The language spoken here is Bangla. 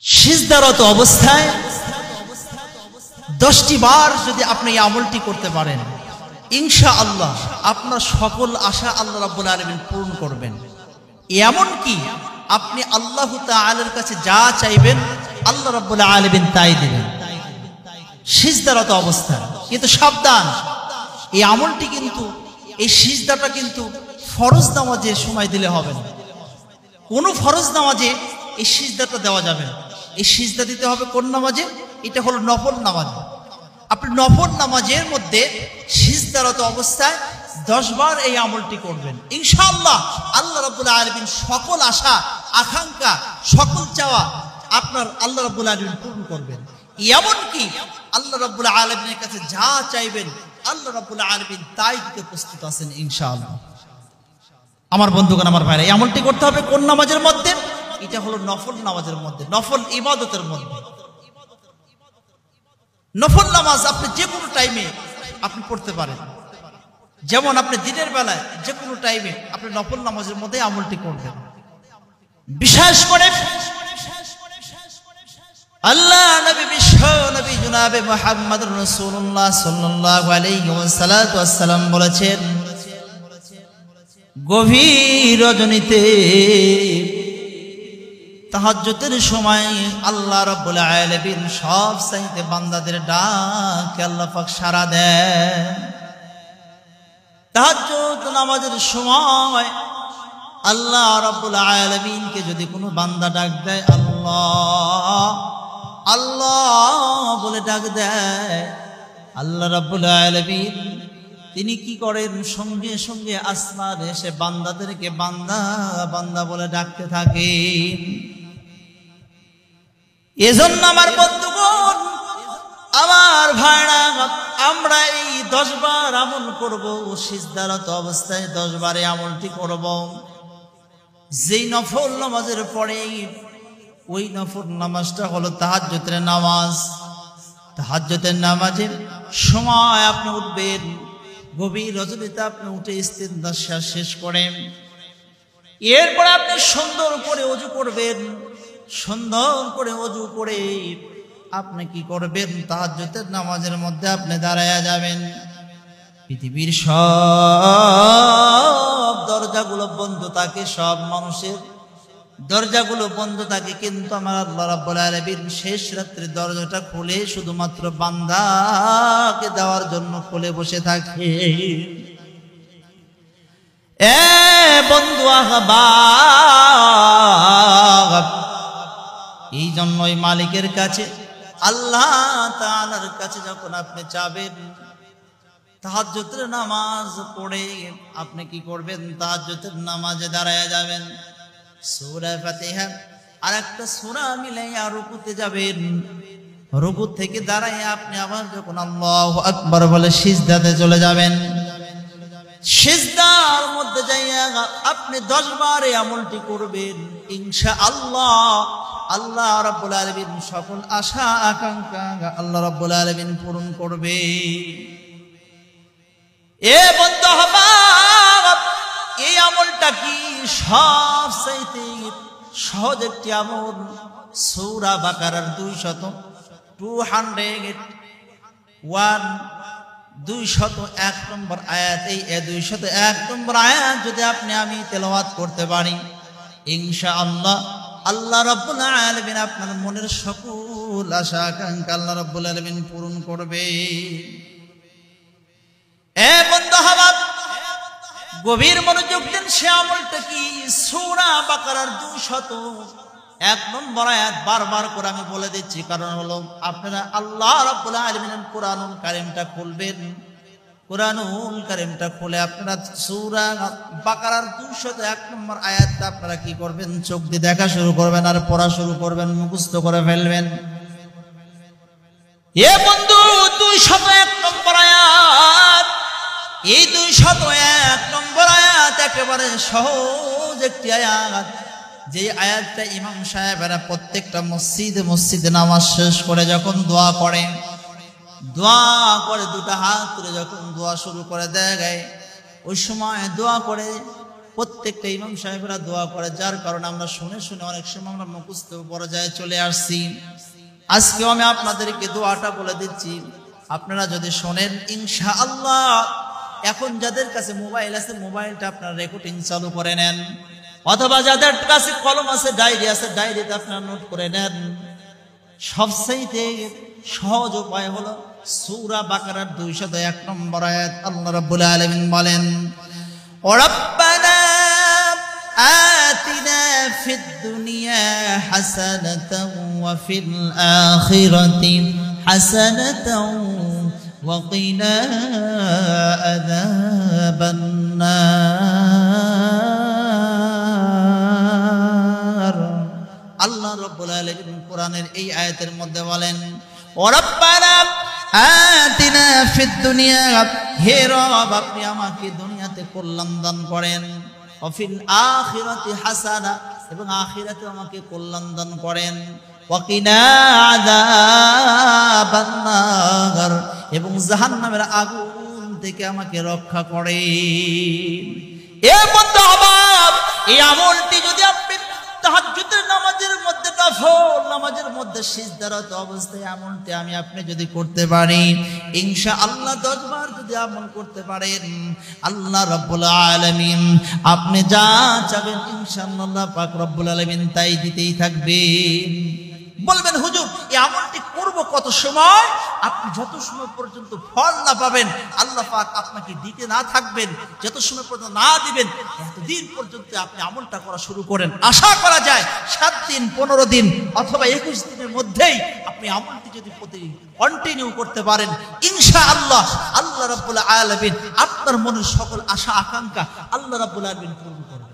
সিজদারত অবস্থায় 10টি বার যদি আপনি এই আমলটি করতে পারেন, ইনশাআল্লাহ আপনার সকল আশা আল্লাহ রাব্বুল আলামিন পূরণ করবেন। এমন কি আপনি আল্লাহ তাআলার কাছে যা চাইবেন আল্লাহ রাব্বুল আলামিন তাই দিবেন সিজদারত অবস্থায়। কিন্তু সাবধান, এই আমলটি কিন্তু, এই সিজদাটা কিন্তু ফরজ নামাজে সময় দিলে হবে না। কোনো ফরজ নামাজে এই সিজদাটা দেওয়া যাবে না। এই সিজদা দিতে হবে কোন নামাজে? এটা হলো নফল নামাজ। আপনি নফল নামাজের মধ্যে সিজদারত অবস্থায় 10 বার এই আমলটি করবেন, ইনশাআল্লাহ আল্লাহ রাব্বুল আলামিন সকল আশা আকাঙ্ক্ষা সকল চাওয়া আপনার আল্লাহ রাব্বুল আলামিন পূরণ করবেন। এমন কি আল্লাহ রাব্বুল আলামিনের কাছে যা চাইবেন আল্লাহ রাব্বুল আলামিন তাই দিতে প্রস্তুত আছেন ইনশাআল্লাহ। আমার বন্ধুগণ, আমার ভাইরা, এই আমলটি করতে হবে কোন নামাজের মধ্যে? এটা হলো নফল নামাজের মধ্যে, নফল ইবাদতের মধ্যে। নফল নামাজ আপনি যে কোনো টাইমে আপনি পড়তে পারেন। যেমন আপনি দিনের বেলায় যে কোনো টাইমে আপনি নফল নামাজের মধ্যে আমলটি করবেন। বিশেষ করে আল্লাহ নবী বিশ্ব নবী জনাবে মুহাম্মদুর রাসূলুল্লাহ সাল্লাল্লাহু আলাইহি ওয়াসাল্লাম বলেছেন, গভীর রজনীতে তাহাজ্জুদের সময় আল্লাহ রাব্বুল আলামিন সব চাইতে বান্দাদের ডাকে আল্লাহ পাক সাড়া দেন। তাহাজ্জুদ নামাজের সময় আল্লাহ রাব্বুল আলামিনকে যদি কোনো বান্দা ডাক দেয়, আল্লাহ আল্লাহ বলে ডাক দেয়, আল্লাহ রাব্বুল আলামিন তিনি কি করেন? সঙ্গে সঙ্গে আসমান এসে বান্দাদেরকে বান্দা বান্দা বলে ডাকতে থাকেন। এজন্য আমার বন্ধুগণ, আমার ভাইরা, আমরা এই 10 বার আমল করব, সিজদারত অবস্থায় 10 বারে আমলটি করব। যেই নফল নামাজের পরে ওই নফল নামাজটা হলো তাহাজ্জুদের নামাজ। তাহাজ্জুদের নামাজের সময় আপনি উঠবেন, গভীর রজনীতে আপনি উঠে ইস্তিনজার শেষ করেন। এরপর আপনি সুন্দর করে ওযু করবেন। সুন্দর করে ওযু করে আপনি কি করবেন? তাহাজ্জুদের নামাজের মধ্যে আপনি দাঁড়ায়া যাবেন। পৃথিবীর সব দরজাগুলো বন্ধ থাকে, সব মানুষের দরজাগুলো বন্ধ থাকে, কিন্তু আমার আল্লাহ রাব্বুল আলামিন শেষ রাত্রে দরজাটা খুলে শুধুমাত্র বান্দাকে দেওয়ার জন্য খুলে বসে থাকে। এ বন্ধু আহবাব, এই জন্যই মালিকের কাছে, আল্লাহ তাআলার কাছে যখন আপনি চাবেন, তাহাজ্জুদের নামাজ পড়ে আপনি কি করবেন? তাহাজ্জুদের নামাজে দাঁড়ায়া যাবেন। সূরা ফাতিহা আর একটা সূরা মিলাইয়া রুকুতে যাবেন। রুকু থেকে দাঁড়ায় আপনি আবার যখন আল্লাহু আকবার বলে সিজদাতে চলে যাবেন। সিজদার মধ্যে যাইয়া আপনি 10 বার এই আমলটি করবেন, ইনশাআল্লাহ আল্লাহ রাব্বুল আলামিন সকল আশা আকাঙ্ক্ষা আল্লাহ রাব্বুল আলামিন পূরণ করবে। এ বন্ধু হাবাব, এই আমলটা কি? সবচাইতে সহজ একটি আমল। সূরা বাকারার 201 নম্বর আয়াত, এই 201 নম্বর আয়াত যদি আমি তেলাওয়াত করতে পারি, ইনশাআল্লাহ আল্লাহ রাব্বুল আলামিন আপনার মনের সকল আশা আকাঙ্ক্ষা আল্লাহ রাব্বুল আলামিন পূরণ করবে। এ বন্ধু হাবাব, গভীর মনোযোগ দেন। সে আমলটা কি? সূরা বাকারার 201 নম্বর আয়াত বারবার করে আমি বলে দিচ্ছি, কারণ হলো আপনারা আল্লাহ রাব্বুল আলামিনের কোরআনুল কারীমটা খুলবেন। কোরআনুল কারীমটা খুলে আপনারা সূরা বাকারার 201 নম্বর আয়াতটা আপনারা কি করবেন? চোখ দিয়ে দেখা শুরু করবেন আর পড়া শুরু করবেন, মুখস্থ করে ফেলবেন। এ বন্ধু, 201 নম্বর আয়াত, এই 201 নম্বর আয়াত একেবারে সহজ একটি আয়াত, যে আয়াতটা ইমাম সাহেবেরা প্রত্যেকটা মসজিদে নামাজ শেষ করে যখন দোয়া করে, দুটা হাত তুলে যখন দোয়া শুরু করে দেয়, ওই সময় দোয়া করে প্রত্যেকটা ইমাম সাহেবরা দোয়া করে, যার কারণে আমরা শুনে শুনে অনেক সময় আমরা মুখস্থ পর্যায়ে চলে আসছি। আজকেও আমি আপনাদেরকে দোয়াটা বলে দিচ্ছি, আপনারা যদি শোনেন ইনশাআল্লাহ। এখন যাদের কাছে মোবাইল আছে, মোবাইলটা আপনারা রেকর্ডিং চালু করে নেন, অথবা যাদের কাছে কলম আছে, ডায়েরি আছে, ডায়েরিতে আপনারা নোট করে নেন। সবচাইতে সহজ উপায় হলো সূরা বাকারার 201 নম্বর আয়াত। আল্লাহ রাব্বুল আলামিন বলেন, রাব্বানা আতিনা ফিদ দুনিয়া হাসানাতাও ওয়া ফিল আখিরাতি হাসানাতাও ওয়া কিনা আযাবান নার। আল্লাহ রাব্বুল আলামিন কোরআনের এই আয়াতের মধ্যে বলেন, ও রাব্বানা আতিনা ফিদ দুনিয়া, হে রব আপনি আমাকে দুনিয়াতে কল্যাণ দান করেন, ওয়া ফিল আখিরাতি হাসানা, এবং আখিরাতে আমাকে কল্যাণ দান করেন, ওয়া কিনা আযাবান নার, এবং জাহান্নামের আগুন থেকে আমাকে রক্ষা করেন। এ বন্ধু আমার, এই আমলটি যদি আপনি তাহাজ্জুদের নামাজের মধ্যে, নফল নামাজের মধ্যে সিজদারত অবস্থায় আমলটি আমি আপনি যদি করতে পারি, ইনশাআল্লাহ 10 বার যদি আমল করতে পারেন, আল্লাহ রাব্বুল আলামিন আপনি যা চাবেন ইনশাআল্লাহ পাক রব্বুল আলামিন তাই দিতেই থাকবেন। বলবেন হুজুর এই আমলটি করব কত সময়? আপনি যত সময় পর্যন্ত ফল না পাবেন, আল্লাহ পাক আপনাকে দিতে না থাকবেন, যত সময় পর্যন্ত না দিবেন, এতদিন পর্যন্ত আপনি আমলটা করা শুরু করেন। আশা করা যায় 7 দিন, 15 দিন অথবা 21 দিনের মধ্যেই আপনি আমলটি যদি প্রতিদিন কন্টিনিউ করতে পারেন, ইনশাআল্লাহ আল্লাহ রাব্বুল আলামিন আপনার মনের সকল আশা আকাঙ্ক্ষা আল্লাহ রাব্বুল আলামিন পূরণ করবেন।